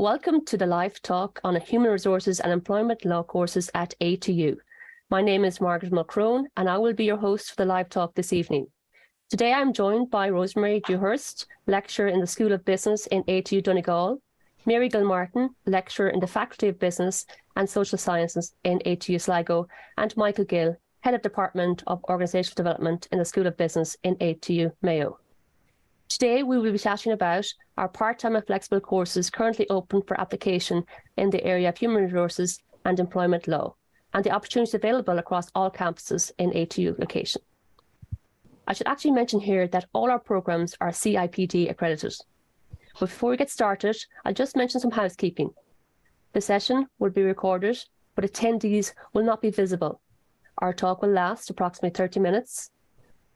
Welcome to the live talk on Human Resources and Employment Law courses at A2U. My name is Margaret Mulcrone and I will be your host for the live talk this evening. Today I'm joined by Rosemary Dewhurst, lecturer in the School of Business in A2U Donegal, Mary Gilmartin, lecturer in the Faculty of Business and Social Sciences in A2U Sligo, and Michael Gill, Head of Department of Organisational Development in the School of Business in A2U Mayo. Today, we will be chatting about our part-time and flexible courses currently open for application in the area of human resources and employment law, and the opportunities available across all campuses in A2U location. I should actually mention here that all our programmes are CIPD accredited. But before we get started, I'll just mention some housekeeping. The session will be recorded, but attendees will not be visible. Our talk will last approximately 30 minutes.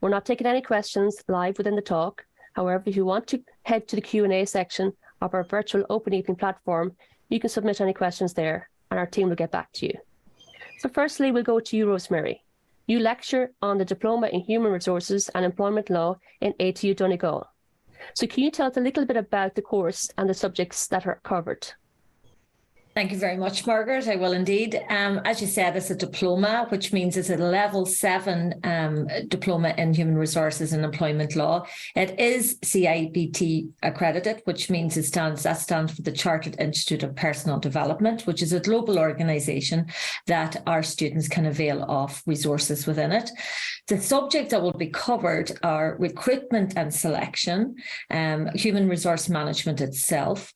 We're not taking any questions live within the talk. However, if you want to head to the Q&A section of our virtual open evening platform, you can submit any questions there and our team will get back to you. So firstly, we'll go to you, Rosemary. You lecture on the Diploma in Human Resources and Employment Law in A2U Donegal. So can you tell us a little bit about the course and the subjects that are covered? Thank you very much, Margaret. I will indeed. As you said, it's a diploma, which means it's a level 7 diploma in human resources and employment law. It is CIPD accredited, which means that stands for the Chartered Institute of Personal Development, which is a global organisation that our students can avail of resources within it. The subjects that will be covered are recruitment and selection, human resource management itself,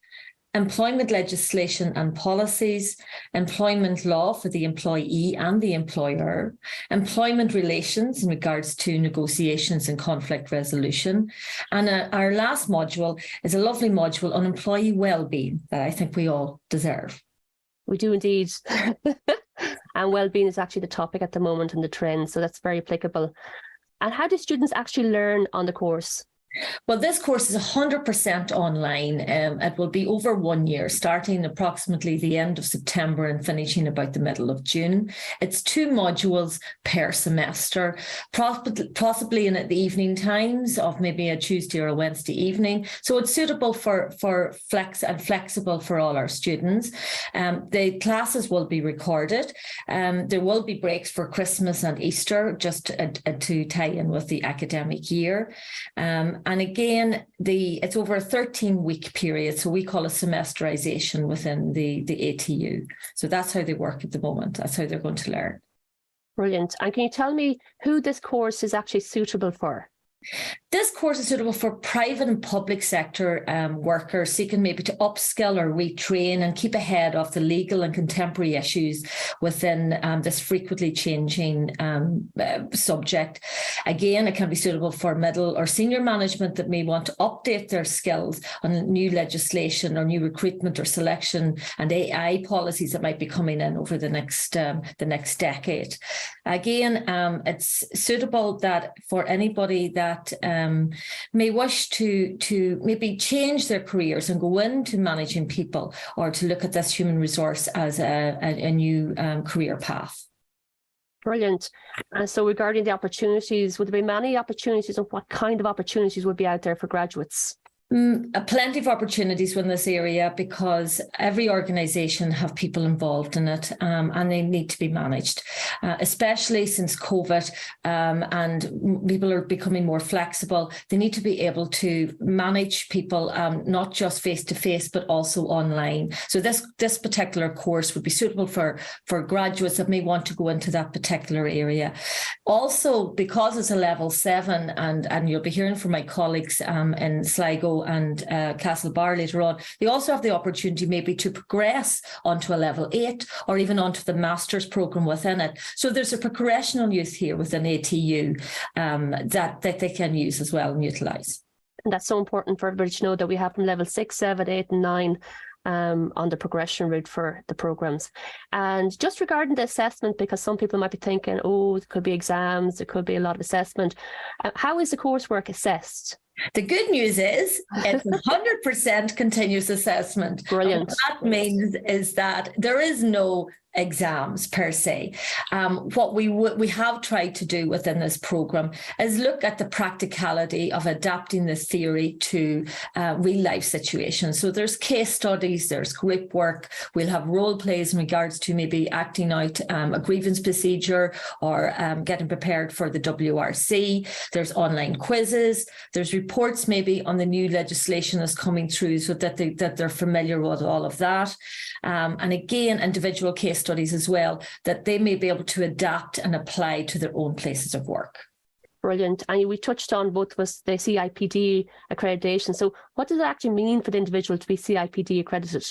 employment legislation and policies, employment law for the employee and the employer, employment relations in regards to negotiations and conflict resolution. And our last module is a lovely module on employee well-being that I think we all deserve. We do indeed. And well-being is actually the topic at the moment and the trend, so that's very applicable. And how do students actually learn on the course? Well, this course is 100% online. It will be over 1 year, starting approximately the end of September and finishing about the middle of June. It's 2 modules per semester, possibly in at the evening times of maybe a Tuesday or a Wednesday evening. So it's suitable for flexible for all our students. The classes will be recorded. There will be breaks for Christmas and Easter just to tie in with the academic year. And again, it's over a 13-week period, so we call it semesterization within the ATU. So that's how they work at the moment. That's how they're going to learn. Brilliant. And can you tell me who this course is actually suitable for? This course is suitable for private and public sector workers seeking maybe to upskill or retrain and keep ahead of the legal and contemporary issues within this frequently changing subject. Again, it can be suitable for middle or senior management that may want to update their skills on new legislation or new recruitment or selection and AI policies that might be coming in over the next decade. Again, it's suitable that for anybody that may wish to maybe change their careers and go into managing people or to look at this human resource as a new career path. Brilliant. And so regarding the opportunities, would there be many opportunities and what kind of opportunities would be out there for graduates? Plenty of opportunities in this area because every organisation have people involved in it and they need to be managed, especially since COVID and people are becoming more flexible. They need to be able to manage people not just face-to-face but also online. So this particular course would be suitable for graduates that may want to go into that particular area. Also, because it's a level 7 and you'll be hearing from my colleagues in Sligo and Castlebar later on, they also have the opportunity maybe to progress onto a level 8 or even onto the master's programme within it. So there's a progressional youth here within ATU that they can use as well and utilise. And that's so important for everybody to know that we have from level 6, 7, 8 and 9 on the progression route for the programmes. And just regarding the assessment, because some people might be thinking, oh, it could be exams, there could be a lot of assessment. How is the coursework assessed? The good news is it's 100% continuous assessment. Brilliant. And what that means is that there is no exams per se. What we have tried to do within this programme is look at the practicality of adapting the theory to real life situations. So there's case studies, there's group work, we'll have role plays in regards to maybe acting out a grievance procedure or getting prepared for the WRC. There's online quizzes, there's reports maybe on the new legislation that's coming through so that they're familiar with all of that. And again, individual case studies as well, that they may be able to adapt and apply to their own places of work. Brilliant. And we touched on both was the CIPD accreditation. So what does it actually mean for the individual to be CIPD accredited?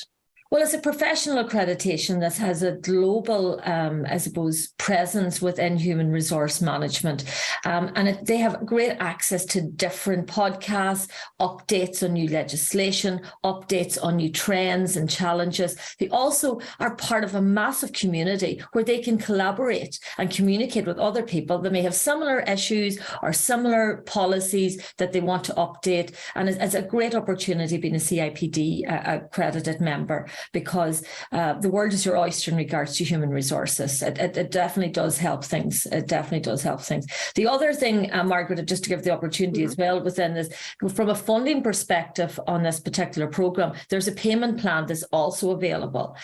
Well, it's a professional accreditation that has a global, I suppose, presence within human resource management. And they have great access to different podcasts, updates on new legislation, updates on new trends and challenges. They also are part of a massive community where they can collaborate and communicate with other people that may have similar issues or similar policies that they want to update. And it's a great opportunity being a CIPD accredited member, because the world is your oyster in regards to human resources. It definitely does help things. It definitely does help things. The other thing, Margaret, just to give the opportunity as well within this, from a funding perspective on this particular programme, there's a payment plan that's also available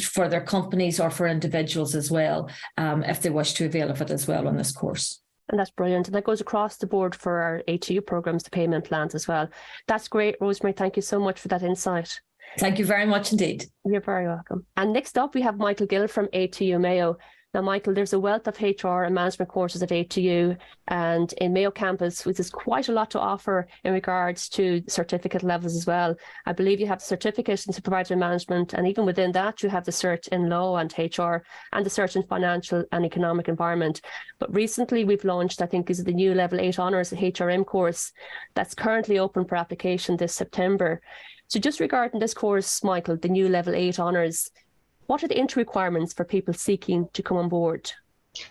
for their companies or for individuals as well, if they wish to avail of it as well on this course. And that's brilliant. And that goes across the board for our ATU programmes, the payment plans as well. That's great, Rosemary. Thank you so much for that insight. Thank you very much indeed. You're very welcome. And next up, we have Michael Gill from ATU Mayo. Now, Michael, there's a wealth of HR and management courses at ATU and in Mayo campus, which is quite a lot to offer in regards to certificate levels as well. I believe you have the certificate in supervisory management, and even within that, you have the cert in law and HR and the cert in financial and economic environment. But recently, we've launched, I think, is the new Level 8 Honours HRM course that's currently open for application this September. So just regarding this course, Michael, the new Level 8 Honours, what are the entry requirements for people seeking to come on board?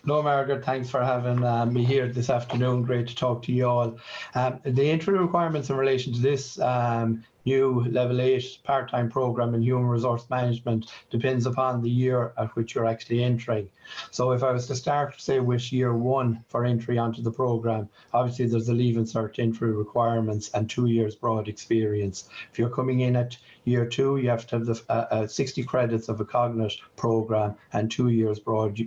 No, Margaret, thanks for having me here this afternoon. Great to talk to you all. The entry requirements in relation to this new Level 8 part-time programme in human resource management depends upon the year at which you're actually entering. So if I was to start, say, with year 1 for entry onto the programme, obviously there's the Leaving Cert entry requirements and 2 years broad experience. If you're coming in at year 2, you have to have the 60 credits of a Cognate programme and 2 years broad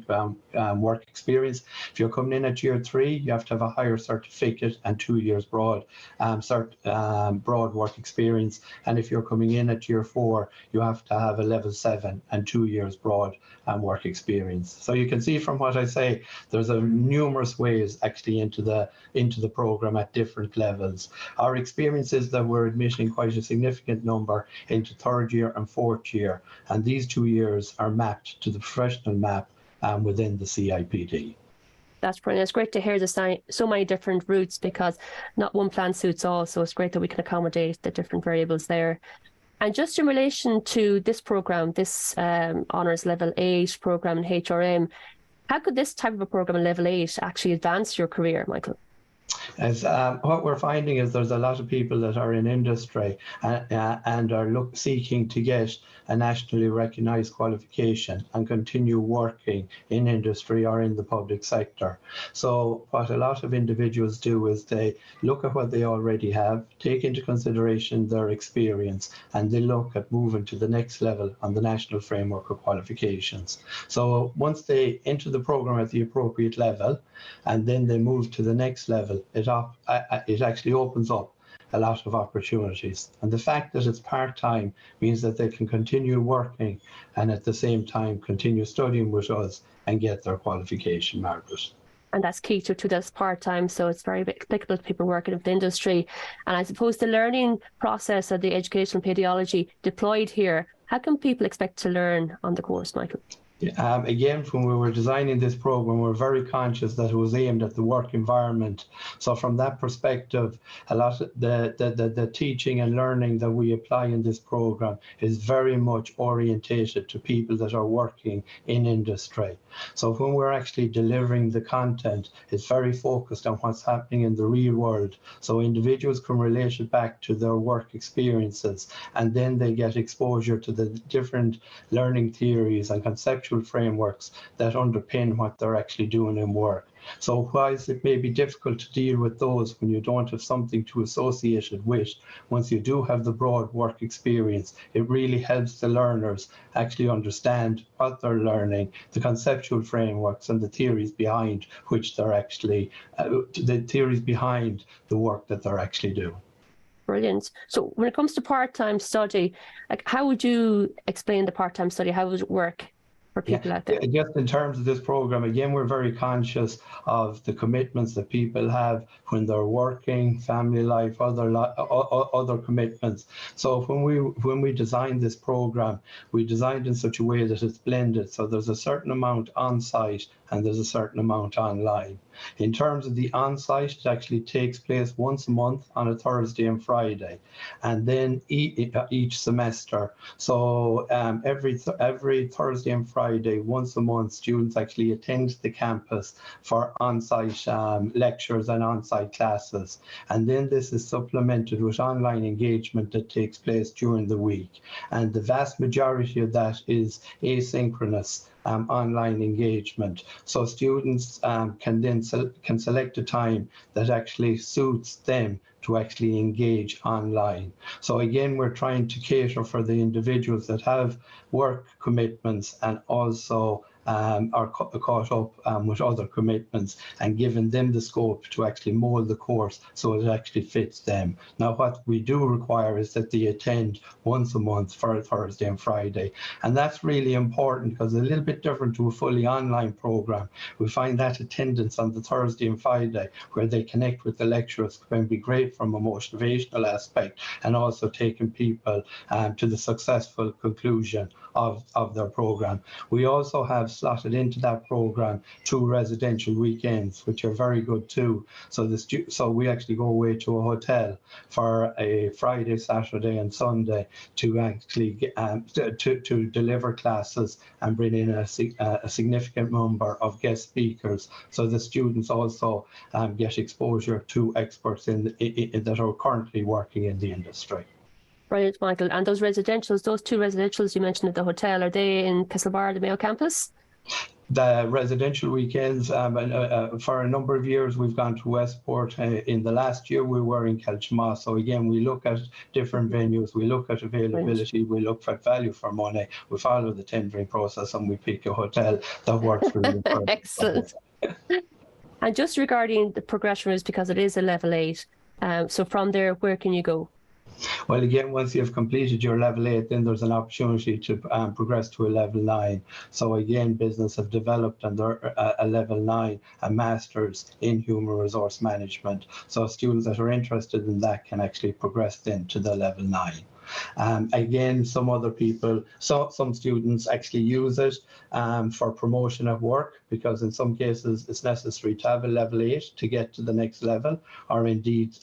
work experience. If you're coming in at year 3, you have to have a higher certificate and 2 years broad broad work experience. And if you're coming in at year 4, you have to have a level 7 and 2 years broad work experience. So you can see from what I say, there's numerous ways actually into the program at different levels. Our experience is that we're admitting quite a significant number into 3rd year and 4th year, and these 2 years are mapped to the professional map within the CIPD. That's brilliant. It's great to hear there's so many different routes, because not one plan suits all. So it's great that we can accommodate the different variables there. And just in relation to this programme, this Honours Level 8 programme in HRM, how could this type of a programme in Level 8 actually advance your career, Michael? As what we're finding is there's a lot of people that are in industry and are seeking to get a nationally recognised qualification and continue working in industry or in the public sector. So what a lot of individuals do is they look at what they already have, take into consideration their experience, and they look at moving to the next level on the national framework of qualifications. So once they enter the programme at the appropriate level and then they move to the next level, it actually opens up a lot of opportunities. And the fact that it's part-time means that they can continue working and at the same time continue studying with us and get their qualification, Margaret. And that's key to this part-time, so it's very applicable to people working in the industry. And I suppose the learning process of the educational pedagogy deployed here, how can people expect to learn on the course, Michael? Again, when we were designing this program, we were very conscious that it was aimed at the work environment. So from that perspective, a lot of the teaching and learning that we apply in this program is very much orientated to people that are working in industry. So when we're actually delivering the content, it's very focused on what's happening in the real world. So individuals can relate it back to their work experiences, and then they get exposure to the different learning theories and conceptual conceptual frameworks that underpin what they're actually doing in work. So whilst it may be difficult to deal with those when you don't have something to associate it with, once you do have the broad work experience, it really helps the learners actually understand what they're learning, the conceptual frameworks and the theories behind which they're actually, the theories behind the work that they're actually doing. Brilliant. So when it comes to part-time study, like how would you explain the part-time study? How would it work for people out there? Just in terms of this program, again, we're very conscious of the commitments that people have when they're working, family life, other commitments. So when we designed this program, we designed in such a way that it's blended. So there's a certain amount on site and there's a certain amount online. In terms of the on-site, it actually takes place once a month on a Thursday and Friday, and then each semester. So every Thursday and Friday, once a month, students actually attend the campus for on-site lectures and on-site classes. And then this is supplemented with online engagement that takes place during the week. And the vast majority of that is asynchronous online engagement. So students can then select a time that actually suits them to actually engage online. So again, we're trying to cater for the individuals that have work commitments and also are caught up with other commitments, and giving them the scope to actually mold the course so it actually fits them. Now, what we do require is that they attend once a month for a Thursday and Friday. And that's really important because it's a little bit different to a fully online program. We find that attendance on the Thursday and Friday where they connect with the lecturers can be great from a motivational aspect, and also taking people to the successful conclusion of their program. We also have slotted into that program 2 residential weekends, which are very good too. So we actually go away to a hotel for a Friday, Saturday, and Sunday to actually get, to deliver classes and bring in a significant number of guest speakers. So the students also get exposure to experts that are currently working in the industry. Brilliant, Michael. And those residentials, those 2 residentials you mentioned at the hotel, are they in Castlebar, the Mayo campus? The residential weekends, for a number of years, we've gone to Westport. In the last year, we were in Kelchma. So again, we look at different venues, we look at availability, we look at value for money, we follow the tendering process, and we pick a hotel that works for you. Excellent. And just regarding the progression routes, because it is a level 8, so from there, where can you go? Well, again, once you've completed your level 8, then there's an opportunity to progress to a level 9. So again, business have developed under a level 9, a master's in human resource management. So students that are interested in that can actually progress then to the level 9. Again, some students actually use it for promotion at work, because in some cases it's necessary to have a level 8 to get to the next level, or indeed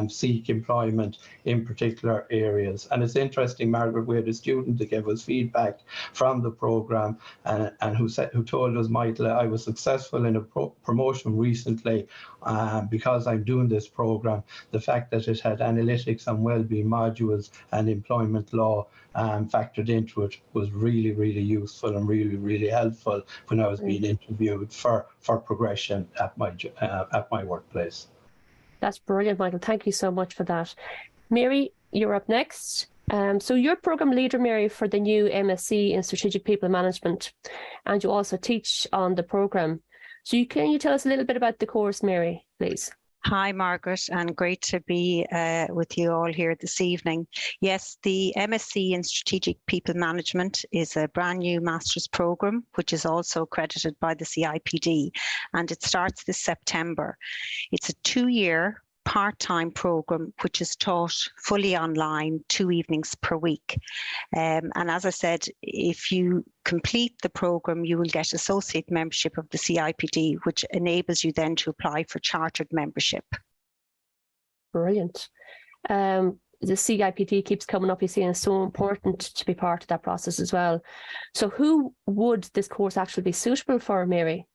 seek employment in particular areas. And it's interesting, Margaret, we had a student that gave us feedback from the program and who told us, Michael, I was successful in a promotion recently because I'm doing this program. The fact that it had analytics and wellbeing modules and employment law factored into it was really, really useful and really, really helpful when I was being interviewed for progression at my workplace. That's brilliant, Michael. Thank you so much for that. Mary, you're up next. So you're program leader, Mary, for the new MSc in Strategic People Management, and you also teach on the program. So can you tell us a little bit about the course, Mary, please? Hi, Margaret, and great to be with you all here this evening. Yes, the MSc in Strategic People Management is a brand new master's programme, which is also accredited by the CIPD, and it starts this September. It's a 2-year part-time programme which is taught fully online 2 evenings per week. And as I said, if you complete the programme, you will get associate membership of the CIPD, which enables you then to apply for chartered membership. Brilliant. The CIPD keeps coming up, you see, and it's so important to be part of that process as well. So who would this course actually be suitable for, Mary?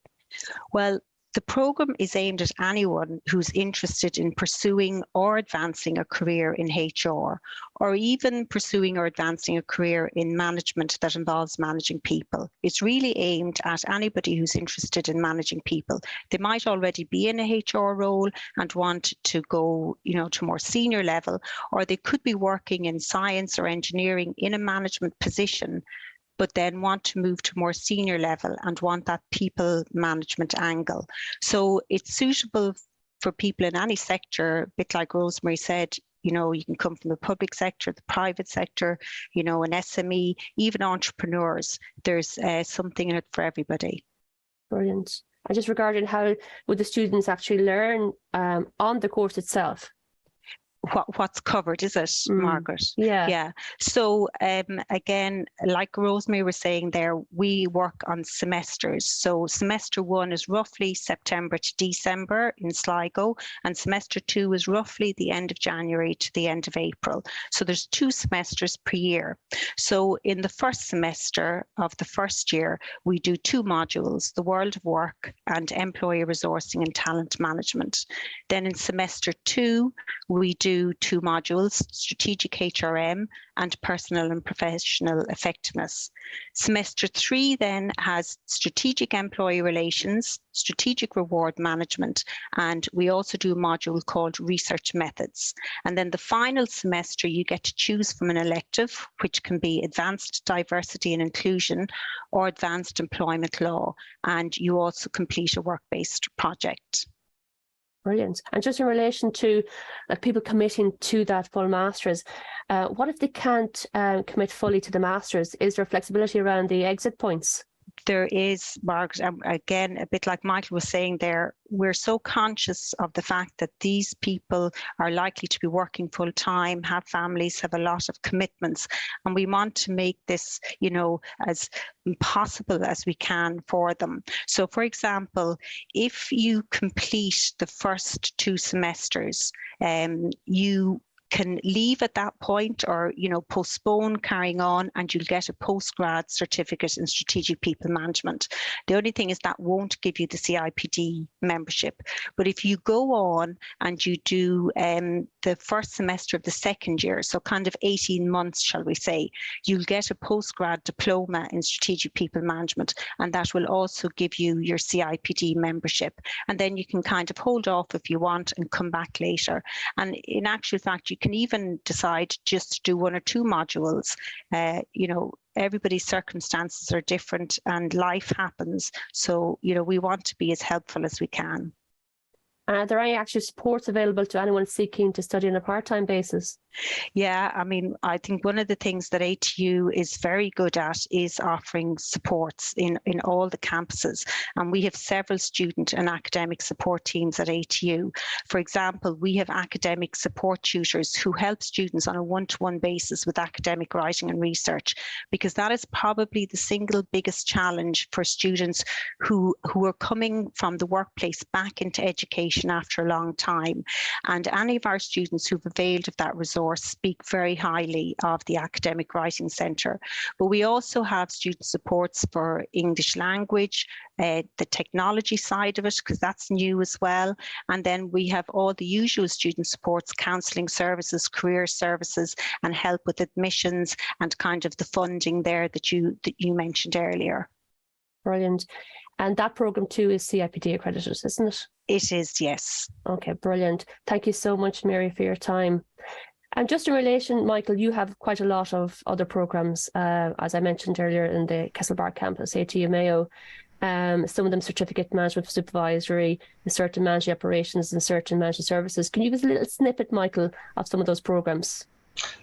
Well, The programme is aimed at anyone who's interested in pursuing or advancing a career in HR, or even pursuing or advancing a career in management that involves managing people. It's really aimed at anybody who's interested in managing people. They might already be in a HR role and want to go, to more senior level, or they could be working in science or engineering in a management position, but then want to move to more senior level and want that people management angle. So it's suitable for people in any sector, a bit like Rosemary said. You can come from the public sector, the private sector, an SME, even entrepreneurs. There's something in it for everybody. Brilliant. And just regarding how would the students actually learn on the course itself? What's covered, is it, Margaret? Yeah. So again, like Rosemary was saying there, we work on semesters. So semester 1 is roughly September to December in Sligo, and semester 2 is roughly the end of January to the end of April. So there's 2 semesters per year. So in the first semester of the first year, we do 2 modules, the world of work and employee resourcing and talent management. Then in semester 2, we do 2 modules, strategic HRM and personal and professional effectiveness. Semester 3 then has strategic employee relations, strategic reward management, and we also do a module called research methods. And then the final semester, you get to choose from an elective, which can be advanced diversity and inclusion or advanced employment law. And you also complete a work-based project. Brilliant. And just in relation to people committing to that full master's, what if they can't commit fully to the master's? Is there flexibility around the exit points? There is, Margaret, again, a bit like Michael was saying there, we're so conscious of the fact that these people are likely to be working full time, have families, have a lot of commitments, and we want to make this, as possible as we can for them. So, for example, if you complete the first 2 semesters, you can leave at that point or, postpone carrying on, and you'll get a postgrad certificate in strategic people management. The only thing is that won't give you the CIPD membership. But if you go on and you do the first semester of the second year, so kind of 18 months, shall we say, you'll get a postgrad diploma in strategic people management, and that will also give you your CIPD membership. And then you can kind of hold off if you want and come back later. And in actual fact, you can even decide just to do 1 or 2 modules. Everybody's circumstances are different and life happens. So, we want to be as helpful as we can. Are there any actual supports available to anyone seeking to study on a part-time basis? Yeah, I think one of the things that ATU is very good at is offering supports in all the campuses. And we have several student and academic support teams at ATU. For example, we have academic support tutors who help students on a one-to-one basis with academic writing and research, because that is probably the single biggest challenge for students who are coming from the workplace back into education after a long time. And any of our students who've availed of that resource speak very highly of the Academic Writing Centre. But we also have student supports for English language, the technology side of it, because that's new as well. And then we have all the usual student supports, counselling services, career services, and help with admissions and kind of the funding there that you mentioned earlier. Brilliant. And that programme too is CIPD accredited, isn't it? It is, yes. Okay, brilliant. Thank you so much, Mary, for your time. And just in relation, Michael, you have quite a lot of other programmes, as I mentioned earlier, in the Castlebar campus, ATU Mayo. Some of them certificate management for supervisory, certain management operations and certain management services. Can you give us a little snippet, Michael, of some of those programmes?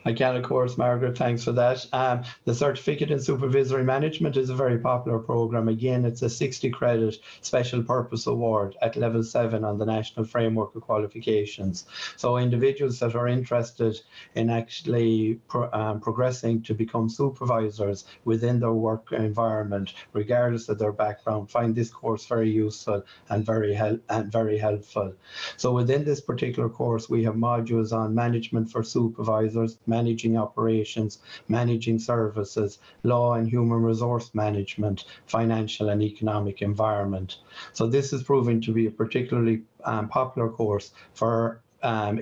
I can, of course, Margaret, thanks for that. The Certificate in Supervisory Management is a very popular programme. Again, it's a 60 credit special purpose award at level 7 on the National Framework of Qualifications. So individuals that are interested in actually progressing to become supervisors within their work environment, regardless of their background, find this course very useful and very helpful. So within this particular course, we have modules on management for supervisors, supervisors, managing operations, managing services, law and human resource management, financial and economic environment. So this is proving to be a particularly popular course for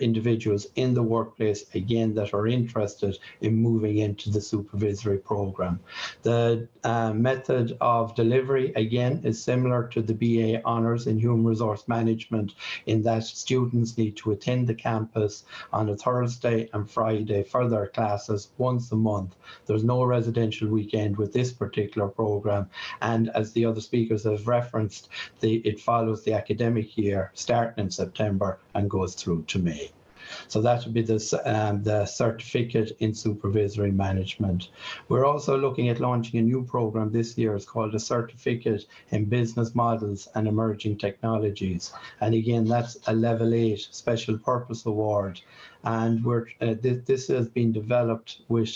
individuals in the workplace, again, that are interested in moving into the supervisory program. The method of delivery, again, is similar to the BA Honours in Human Resource Management, in that students need to attend the campus on a Thursday and Friday for their classes once a month. There's no residential weekend with this particular program, and as the other speakers have referenced, it follows the academic year starting in September and goes through to May. So that would be the certificate in supervisory management. We're also looking at launching a new program this year. It's called a certificate in business models and emerging technologies. And again, that's a level 8 special purpose award. And this has been developed with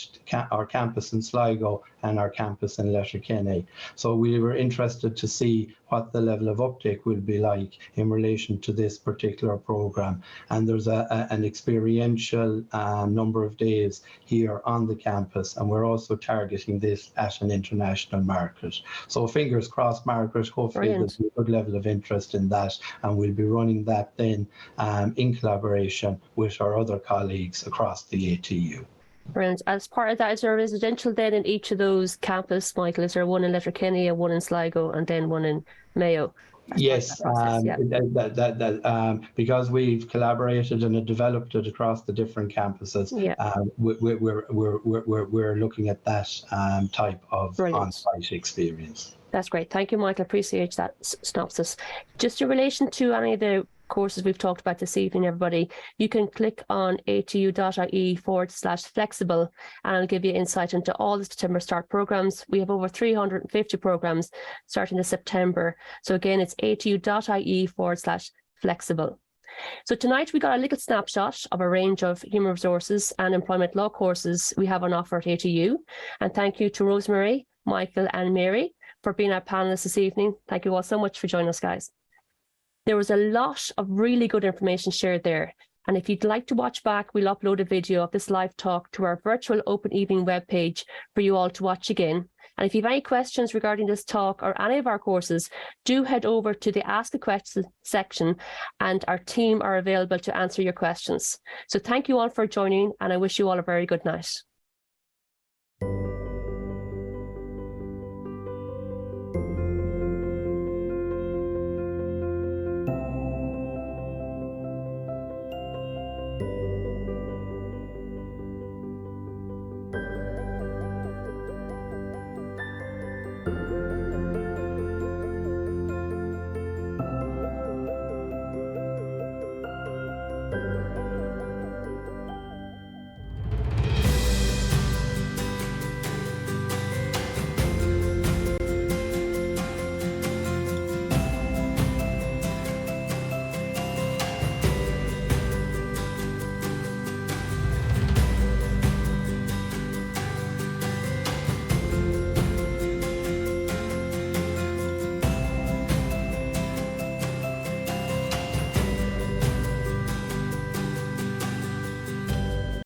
our campus in Sligo and our campus in Letterkenny. So we were interested to see what the level of uptake will be like in relation to this particular program. And there's an experiential number of days here on the campus, and we're also targeting this at an international market. So fingers crossed, Margaret, hopefully there'll be a good level of interest in that, and we'll be running that then in collaboration with our other colleagues across the ATU. Brilliant. As part of that, is there a residential then in each of those campus, Michael? Is there one in Letterkenny, one in Sligo, and then one in Mayo? Yes, because we've collaborated and developed it across the different campuses, we're looking at that type of on-site experience. That's great. Thank you, Michael. Appreciate that synopsis. Just in relation to any of the courses we've talked about this evening, everybody, you can click on atu.ie/flexible, and it'll give you insight into all the September start programs. We have over 350 programs starting this September. So again, it's atu.ie/flexible. So tonight we got a little snapshot of a range of human resources and employment law courses we have on offer at ATU. And thank you to Rosemary, Michael and Mary for being our panelists this evening. Thank you all so much for joining us, guys. There was a lot of really good information shared there. And if you'd like to watch back, we'll upload a video of this live talk to our virtual Open Evening webpage for you all to watch again. And if you have any questions regarding this talk or any of our courses, do head over to the Ask a Question section, and our team are available to answer your questions. So thank you all for joining, and I wish you all a very good night.